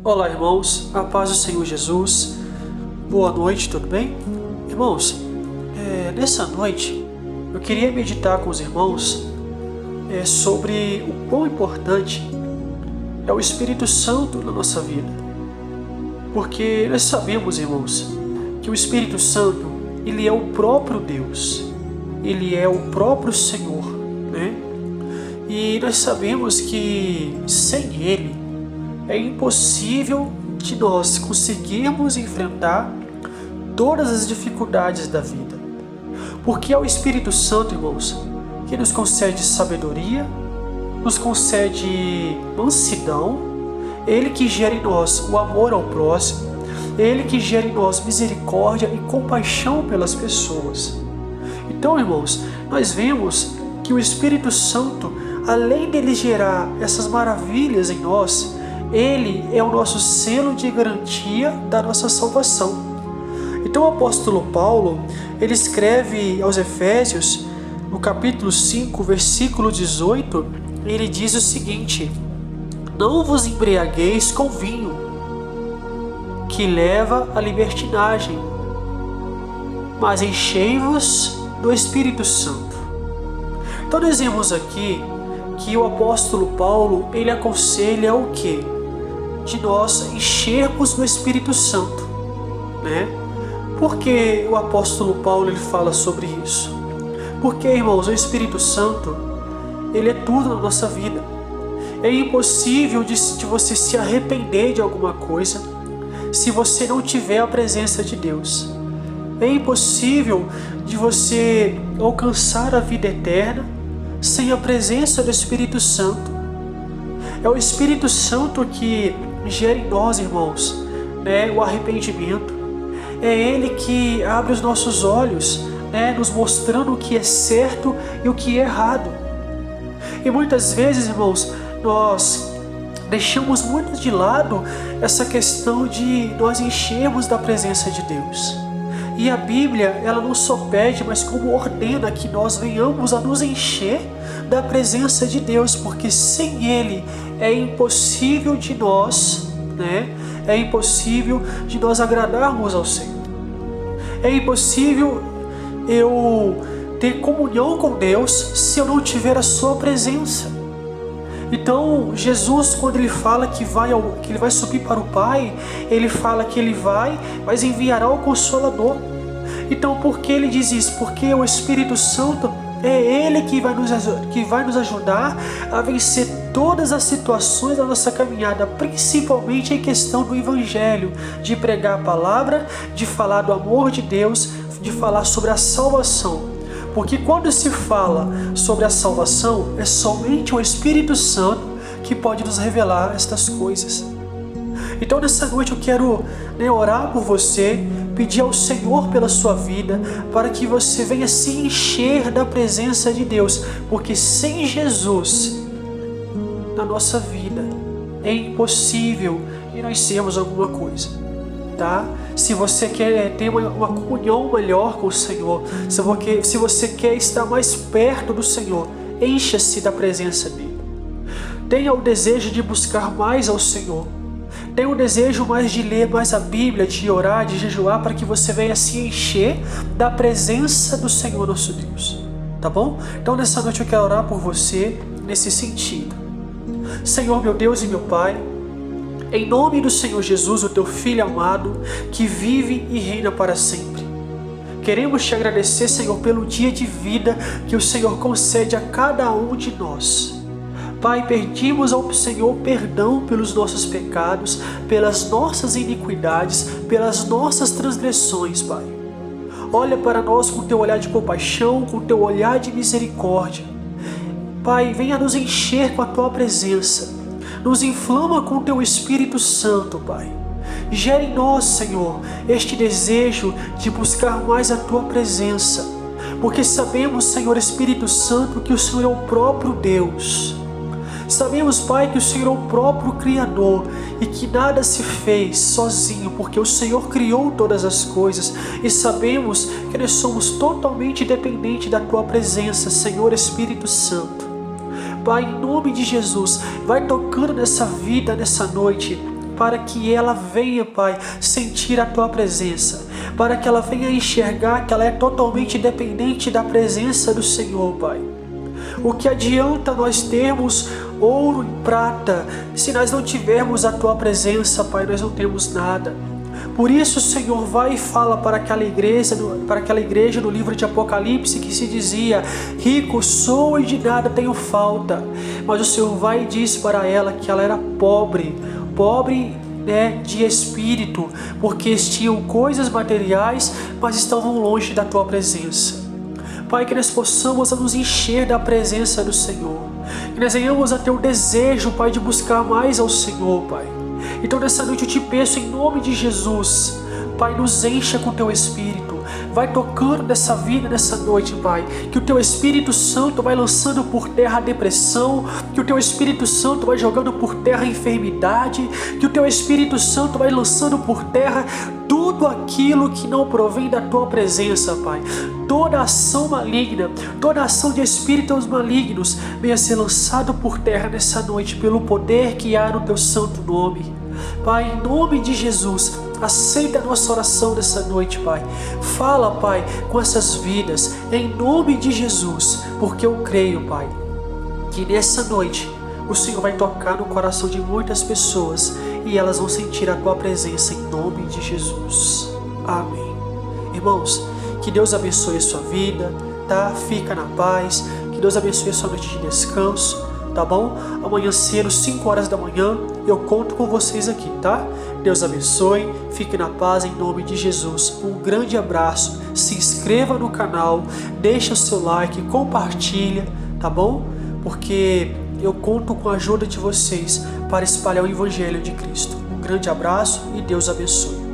Olá, irmãos, a paz do Senhor Jesus, boa noite, tudo bem? Irmãos, nessa noite eu queria meditar com os irmãos sobre o quão importante é o Espírito Santo na nossa vida. Porque nós sabemos, irmãos, que o Espírito Santo, ele é o próprio Deus, ele é o próprio Senhor, né? E nós sabemos que sem ele é impossível de nós conseguirmos enfrentar todas as dificuldades da vida. Porque é o Espírito Santo, irmãos, que nos concede sabedoria, nos concede mansidão, Ele que gera em nós o amor ao próximo, Ele que gera em nós misericórdia e compaixão pelas pessoas. Então, irmãos, nós vemos que o Espírito Santo, além dele gerar essas maravilhas em nós, ele é o nosso selo de garantia da nossa salvação. Então o apóstolo Paulo, ele escreve aos Efésios, no capítulo 5, versículo 18, ele diz o seguinte: não vos embriagueis com vinho, que leva à libertinagem, mas enchei-vos do Espírito Santo. Então nós vemos aqui que o apóstolo Paulo, ele aconselha o quê? De nós enchermos do Espírito Santo, né? Por que o apóstolo Paulo ele fala sobre isso? Porque, irmãos, o Espírito Santo, ele é tudo na nossa vida. É impossível de você se arrepender de alguma coisa se você não tiver a presença de Deus. É impossível de você alcançar a vida eterna sem a presença do Espírito Santo. É o Espírito Santo que gera em nós, irmãos, né, o arrependimento. É Ele que abre os nossos olhos, né, nos mostrando o que é certo e o que é errado. E muitas vezes, irmãos, nós deixamos muito de lado essa questão de nós enchermos da presença de Deus. E a Bíblia, ela não só pede, mas como ordena que nós venhamos a nos encher da presença de Deus, porque sem Ele é impossível de nós, né? É impossível de nós agradarmos ao Senhor. É impossível eu ter comunhão com Deus se eu não tiver a sua presença. Então, Jesus, quando ele fala que ele vai subir para o Pai, ele fala que ele vai, mas enviará o Consolador. Então, por que ele diz isso? Porque o Espírito Santo é Ele que vai nos ajudar a vencer todas as situações da nossa caminhada, principalmente em questão do Evangelho, de pregar a palavra, de falar do amor de Deus, de falar sobre a salvação. Porque quando se fala sobre a salvação, é somente o Espírito Santo que pode nos revelar estas coisas. Então nessa noite eu quero orar por você, pedir ao Senhor pela sua vida, para que você venha se encher da presença de Deus, porque sem Jesus na nossa vida é impossível de nós sermos alguma coisa, tá? Se você quer ter uma comunhão melhor com o Senhor, se você quer estar mais perto do Senhor, encha-se da presença dEle. Tenha o desejo de buscar mais ao Senhor. Tenha o desejo mais de ler mais a Bíblia, de orar, de jejuar, para que você venha se encher da presença do Senhor nosso Deus. Tá bom? Então nessa noite eu quero orar por você nesse sentido. Senhor, meu Deus e meu Pai, em nome do Senhor Jesus, o Teu Filho amado, que vive e reina para sempre, queremos Te agradecer, Senhor, pelo dia de vida que o Senhor concede a cada um de nós. Pai, pedimos ao Senhor perdão pelos nossos pecados, pelas nossas iniquidades, pelas nossas transgressões, Pai. Olha para nós com Teu olhar de compaixão, com Teu olhar de misericórdia. Pai, venha nos encher com a Tua presença. Nos inflama com Teu Espírito Santo, Pai. Gera em nós, Senhor, este desejo de buscar mais a Tua presença. Porque sabemos, Senhor Espírito Santo, que o Senhor é o próprio Deus. Sabemos, Pai, que o Senhor é o próprio Criador e que nada se fez sozinho, porque o Senhor criou todas as coisas, e sabemos que nós somos totalmente dependentes da Tua presença, Senhor Espírito Santo. Pai, em nome de Jesus, vai tocando nessa vida, nessa noite, para que ela venha, Pai, sentir a Tua presença, para que ela venha enxergar que ela é totalmente dependente da presença do Senhor, Pai. O que adianta nós termos ouro e prata, se nós não tivermos a Tua presença, Pai, nós não temos nada. Por isso, Senhor, vai e fala para aquela igreja no livro de Apocalipse que se dizia: rico sou e de nada tenho falta. Mas o Senhor vai e diz para ela que ela era pobre, de espírito, porque tinham coisas materiais, mas estavam longe da Tua presença. Pai, que nós possamos nos encher da presença do Senhor, que nós venhamos a ter o desejo, Pai, de buscar mais ao Senhor, Pai. Então nessa noite eu te peço em nome de Jesus, Pai, nos encha com o Teu Espírito, vai tocando nessa vida nessa noite, Pai, que o Teu Espírito Santo vai lançando por terra a depressão, que o Teu Espírito Santo vai jogando por terra a enfermidade, que o Teu Espírito Santo vai lançando por terra tudo aquilo que não provém da Tua presença, Pai. Toda ação maligna, toda ação de espíritos malignos venha ser lançado por terra nessa noite pelo poder que há no Teu santo nome. Pai, em nome de Jesus, aceita a nossa oração nessa noite, Pai. Fala, Pai, com essas vidas, em nome de Jesus, porque eu creio, Pai, que nessa noite o Senhor vai tocar no coração de muitas pessoas e elas vão sentir a Tua presença em nome de Jesus. Amém. Irmãos, que Deus abençoe a sua vida, tá? Fica na paz, que Deus abençoe a sua noite de descanso, tá bom? Amanhã cedo, 5 horas da manhã, eu conto com vocês aqui, tá? Deus abençoe, fique na paz em nome de Jesus. Um grande abraço, se inscreva no canal, deixa o seu like, compartilha, tá bom? Porque eu conto com a ajuda de vocês para espalhar o Evangelho de Cristo. Um grande abraço e Deus abençoe.